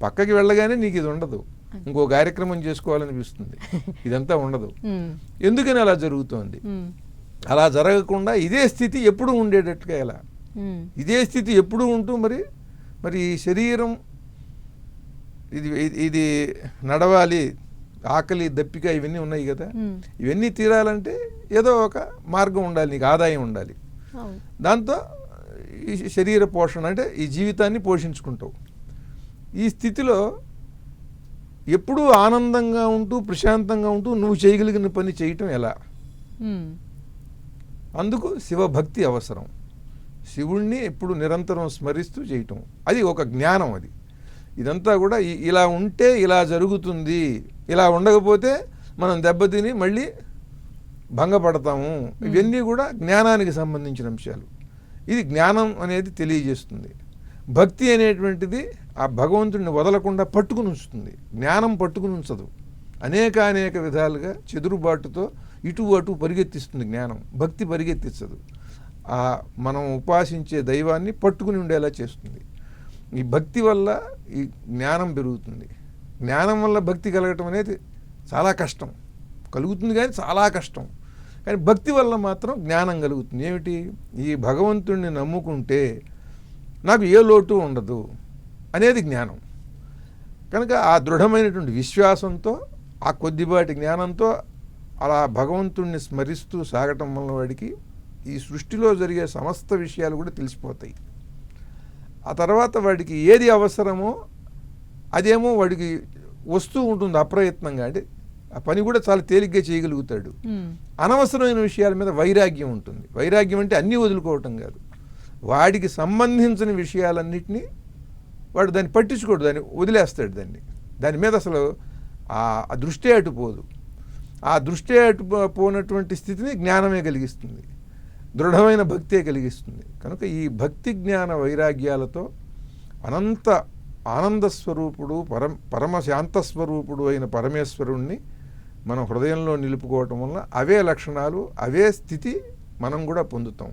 పక్కకి వెళ్ళగానే నీకు ఇది ఉండదు, ఇంకో కార్యక్రమం చేసుకోవాలనిపిస్తుంది, ఇదంతా ఉండదు. ఎందుకని అలా జరుగుతోంది? అలా జరగకుండా ఇదే స్థితి ఎప్పుడు ఉండేటట్టుగా ఎలా, ఇదే స్థితి ఎప్పుడు ఉంటూ మరి ఈ శరీరం ఇది నడవాలి, ఆకలి దప్పిక ఇవన్నీ ఉన్నాయి కదా, ఇవన్నీ తీరాలంటే ఏదో ఒక మార్గం ఉండాలి, నీకు ఆదాయం ఉండాలి. దాంతో ఈ శరీర పోషణ అంటే ఈ జీవితాన్ని పోషించుకుంటావు. ఈ స్థితిలో ఎప్పుడూ ఆనందంగా ఉంటూ ప్రశాంతంగా ఉంటూ నువ్వు చేయగలిగిన పని చేయటం ఎలా? అందుకు శివభక్తి అవసరం. శివుణ్ణి ఎప్పుడు నిరంతరం స్మరిస్తూ చేయటం, అది ఒక జ్ఞానం. అది ఇదంతా కూడా ఇలా ఉంటే ఇలా జరుగుతుంది, ఇలా ఉండకపోతే మనం దెబ్బతిని మళ్ళీ భంగపడతాము. ఇవన్నీ కూడా జ్ఞానానికి సంబంధించిన అంశాలు. ఇది జ్ఞానం అనేది తెలియజేస్తుంది. భక్తి అనేటువంటిది ఆ భగవంతుడిని వదలకుండా పట్టుకుని ఉంచుతుంది. జ్ఞానం పట్టుకుని ఉంచదు, అనేక విధాలుగా చెదురుబాటుతో ఇటు అటు పరిగెత్తిస్తుంది జ్ఞానం. భక్తి పరిగెత్తించదు, మనం ఉపాసించే దైవాన్ని పట్టుకుని ఉండేలా చేస్తుంది. ఈ భక్తి వల్ల ఈ జ్ఞానం పెరుగుతుంది. జ్ఞానం వల్ల భక్తి కలగటం అనేది చాలా కష్టం, కలుగుతుంది కానీ చాలా కష్టం. కానీ భక్తి వల్ల మాత్రం జ్ఞానం కలుగుతుంది. ఏమిటి? ఈ భగవంతుణ్ణి నమ్ముకుంటే నాకు ఏ లోటు ఉండదు అనేది జ్ఞానం. కనుక ఆ దృఢమైనటువంటి విశ్వాసంతో, ఆ కొద్దిపాటి జ్ఞానంతో అలా భగవంతుణ్ణి స్మరిస్తూ సాగటం వల్ల వాడికి ఈ సృష్టిలో జరిగే సమస్త విషయాలు కూడా తెలిసిపోతాయి. ఆ తర్వాత వాడికి ఏది అవసరమో అదేమో వాడికి వస్తూ ఉంటుంది అప్రయత్నంగా. అంటే ఆ పని కూడా చాలా తేలిగ్గా చేయగలుగుతాడు. అనవసరమైన విషయాల మీద వైరాగ్యం ఉంటుంది. వైరాగ్యం అంటే అన్నీ వదులుకోవటం కాదు, వాడికి సంబంధించిన విషయాలన్నిటినీ వాడు దాన్ని పట్టించుకోడు, దాన్ని వదిలేస్తాడు. దాని మీద అసలు ఆ దృష్టి అటుపోదు. ఆ దృష్టి అటుపోనటువంటి స్థితిని జ్ఞానమే కలిగిస్తుంది, దృఢమైన భక్తే కలిగిస్తుంది. కనుక ఈ భక్తి జ్ఞాన వైరాగ్యాలతో అనంత ఆనందస్వరూపుడు పరమశాంతస్వరూపుడు అయిన పరమేశ్వరుణ్ణి మనం హృదయంలో నిలుపుకోవటం వల్ల అవే లక్షణాలు, అవే స్థితి మనం కూడా పొందుతాం.